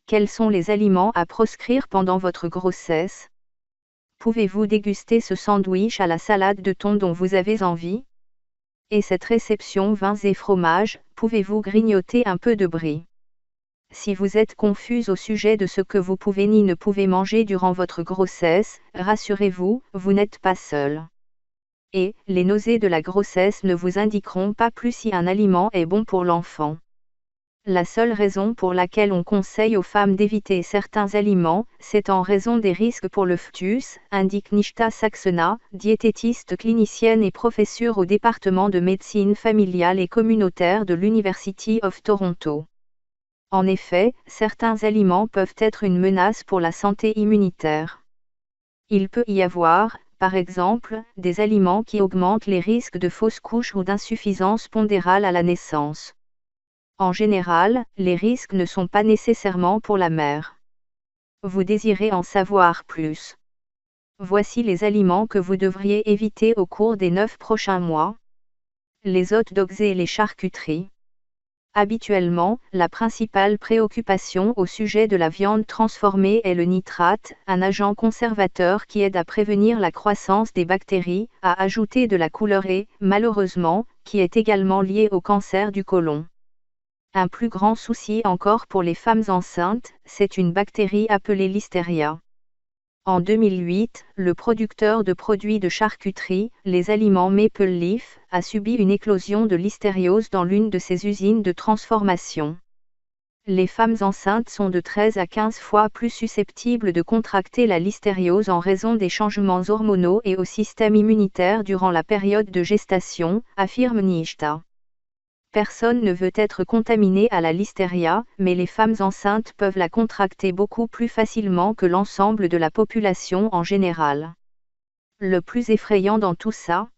Quels sont les aliments à proscrire pendant votre grossesse? Pouvez-vous déguster ce sandwich à la salade de thon dont vous avez envie? Et cette réception vins et fromages, pouvez-vous grignoter un peu de brie? Si vous êtes confuse au sujet de ce que vous pouvez ni ne pouvez manger durant votre grossesse, rassurez-vous, vous n'êtes pas seul. Et, les nausées de la grossesse ne vous indiqueront pas plus si un aliment est bon pour l'enfant. La seule raison pour laquelle on conseille aux femmes d'éviter certains aliments, c'est en raison des risques pour le fœtus, indique Nishta Saxena, diététiste clinicienne et professeure au département de médecine familiale et communautaire de l'University of Toronto. En effet, certains aliments peuvent être une menace pour la santé immunitaire. Il peut y avoir, par exemple, des aliments qui augmentent les risques de fausses couches ou d'insuffisance pondérale à la naissance. En général, les risques ne sont pas nécessairement pour la mère. Vous désirez en savoir plus? Voici les aliments que vous devriez éviter au cours des 9 prochains mois. Les hot dogs et les charcuteries. Habituellement, la principale préoccupation au sujet de la viande transformée est le nitrate, un agent conservateur qui aide à prévenir la croissance des bactéries, à ajouter de la couleur et, malheureusement, qui est également lié au cancer du côlon. Un plus grand souci encore pour les femmes enceintes, c'est une bactérie appelée Listeria. En 2008, le producteur de produits de charcuterie, les aliments Maple Leaf, a subi une éclosion de listériose dans l'une de ses usines de transformation. Les femmes enceintes sont de 13 à 15 fois plus susceptibles de contracter la listériose en raison des changements hormonaux et au système immunitaire durant la période de gestation, affirme Nishta. Personne ne veut être contaminé à la listeria, mais les femmes enceintes peuvent la contracter beaucoup plus facilement que l'ensemble de la population en général. Le plus effrayant dans tout ça?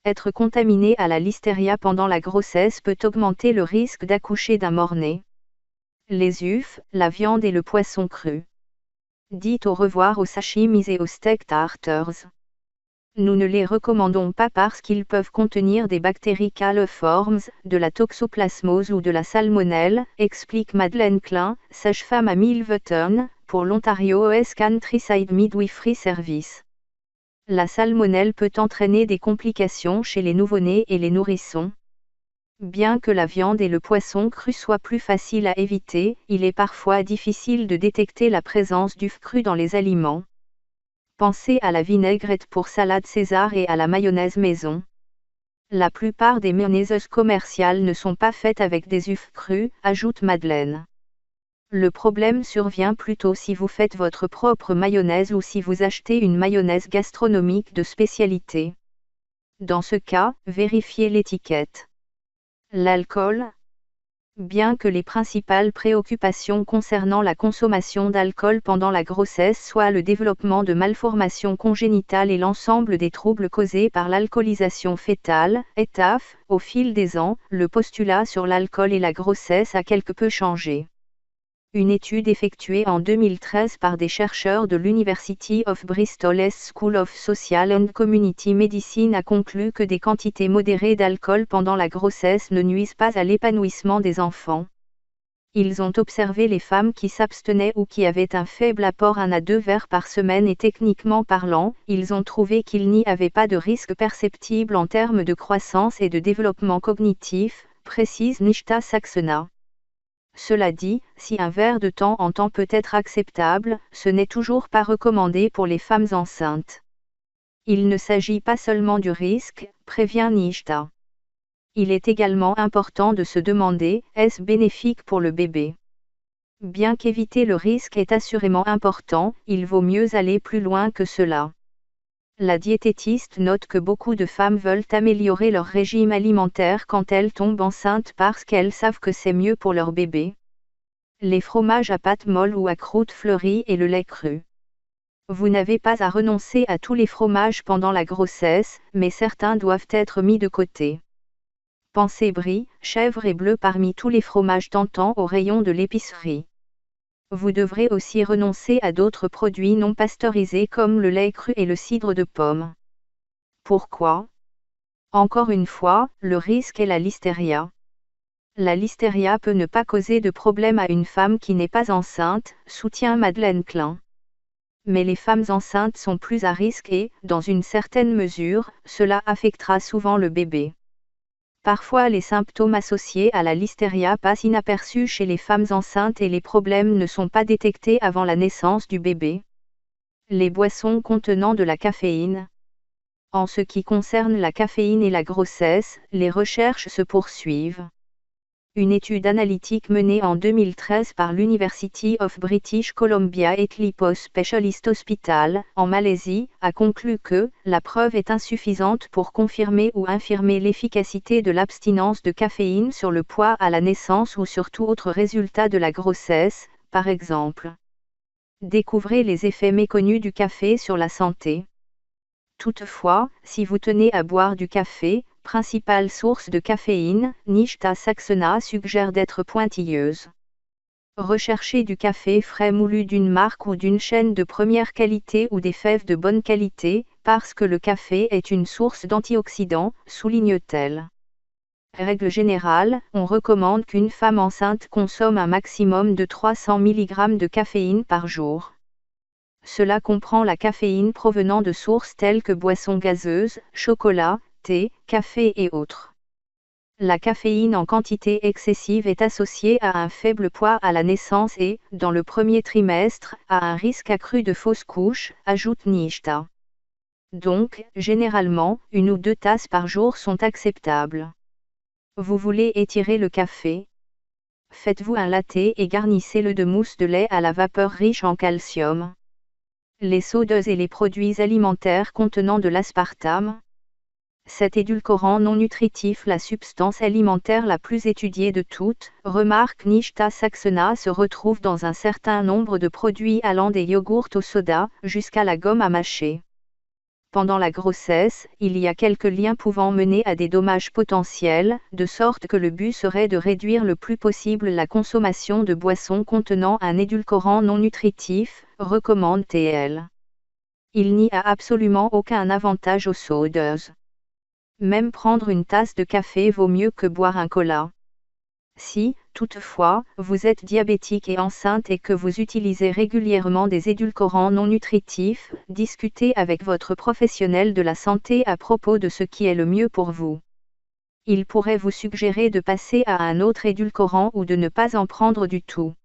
Être contaminé à la listeria pendant la grossesse peut augmenter le risque d'accoucher d'un mort-né. Les œufs, la viande et le poisson cru. Dites au revoir aux sashimis et aux steak tartars. Nous ne les recommandons pas parce qu'ils peuvent contenir des bactéries coliformes, de la toxoplasmose ou de la salmonelle, explique Madeleine Klein, sage-femme à Milverton, pour l'Ontario OS Countryside Midwifery Service. La salmonelle peut entraîner des complications chez les nouveau-nés et les nourrissons. Bien que la viande et le poisson cru soient plus faciles à éviter, il est parfois difficile de détecter la présence d'œufs crus dans les aliments. Pensez à la vinaigrette pour salade César et à la mayonnaise maison. La plupart des mayonnaises commerciales ne sont pas faites avec des œufs crus, ajoute Madeleine. Le problème survient plutôt si vous faites votre propre mayonnaise ou si vous achetez une mayonnaise gastronomique de spécialité. Dans ce cas, vérifiez l'étiquette. L'alcool? Bien que les principales préoccupations concernant la consommation d'alcool pendant la grossesse soient le développement de malformations congénitales et l'ensemble des troubles causés par l'alcoolisation fœtale, ETAF, au fil des ans, le postulat sur l'alcool et la grossesse a quelque peu changé. Une étude effectuée en 2013 par des chercheurs de l'University of Bristol's School of Social and Community Medicine a conclu que des quantités modérées d'alcool pendant la grossesse ne nuisent pas à l'épanouissement des enfants. Ils ont observé les femmes qui s'abstenaient ou qui avaient un faible apport 1 à 2 verres par semaine et techniquement parlant, ils ont trouvé qu'il n'y avait pas de risque perceptible en termes de croissance et de développement cognitif, précise Nishta Saxena. Cela dit, si un verre de temps en temps peut être acceptable, ce n'est toujours pas recommandé pour les femmes enceintes. Il ne s'agit pas seulement du risque, prévient Nishta. Il est également important de se demander, est-ce bénéfique pour le bébé? Bien qu'éviter le risque est assurément important, il vaut mieux aller plus loin que cela. La diététiste note que beaucoup de femmes veulent améliorer leur régime alimentaire quand elles tombent enceintes parce qu'elles savent que c'est mieux pour leur bébé. Les fromages à pâte molle ou à croûte fleurie et le lait cru. Vous n'avez pas à renoncer à tous les fromages pendant la grossesse, mais certains doivent être mis de côté. Pensez brie, chèvre et bleu parmi tous les fromages tentants au rayon de l'épicerie. Vous devrez aussi renoncer à d'autres produits non pasteurisés comme le lait cru et le cidre de pomme. Pourquoi? Encore une fois, le risque est la listeria. La listeria peut ne pas causer de problème à une femme qui n'est pas enceinte, soutient Madeleine Klein. Mais les femmes enceintes sont plus à risque et, dans une certaine mesure, cela affectera souvent le bébé. Parfois les symptômes associés à la listeria passent inaperçus chez les femmes enceintes et les problèmes ne sont pas détectés avant la naissance du bébé. Les boissons contenant de la caféine. En ce qui concerne la caféine et la grossesse, les recherches se poursuivent. Une étude analytique menée en 2013 par l'University of British Columbia et Lipos Specialist Hospital, en Malaisie, a conclu que la preuve est insuffisante pour confirmer ou infirmer l'efficacité de l'abstinence de caféine sur le poids à la naissance ou sur tout autre résultat de la grossesse, par exemple. Découvrez les effets méconnus du café sur la santé. Toutefois, si vous tenez à boire du café, principale source de caféine, Nishta Saxena suggère d'être pointilleuse. Recherchez du café frais moulu d'une marque ou d'une chaîne de première qualité ou des fèves de bonne qualité, parce que le café est une source d'antioxydants, souligne-t-elle. Règle générale, on recommande qu'une femme enceinte consomme un maximum de 300 mg de caféine par jour. Cela comprend la caféine provenant de sources telles que boissons gazeuses, chocolat, thé, café et autres. La caféine en quantité excessive est associée à un faible poids à la naissance et, dans le premier trimestre, à un risque accru de fausse couche, ajoute Nishta. Donc, généralement, 1 ou 2 tasses par jour sont acceptables. Vous voulez étirer le café? Faites-vous un latte et garnissez-le de mousse de lait à la vapeur riche en calcium. Les sodeuses et les produits alimentaires contenant de l'aspartame. Cet édulcorant non nutritif, la substance alimentaire la plus étudiée de toutes, remarque Nishta Saxena, se retrouve dans un certain nombre de produits allant des yogourts au soda, jusqu'à la gomme à mâcher. Pendant la grossesse, il y a quelques liens pouvant mener à des dommages potentiels, de sorte que le but serait de réduire le plus possible la consommation de boissons contenant un édulcorant non nutritif, recommande TL. Il n'y a absolument aucun avantage aux sodeuses. Même prendre une tasse de café vaut mieux que boire un cola. Si, toutefois, vous êtes diabétique et enceinte et que vous utilisez régulièrement des édulcorants non nutritifs, discutez avec votre professionnel de la santé à propos de ce qui est le mieux pour vous. Il pourrait vous suggérer de passer à un autre édulcorant ou de ne pas en prendre du tout.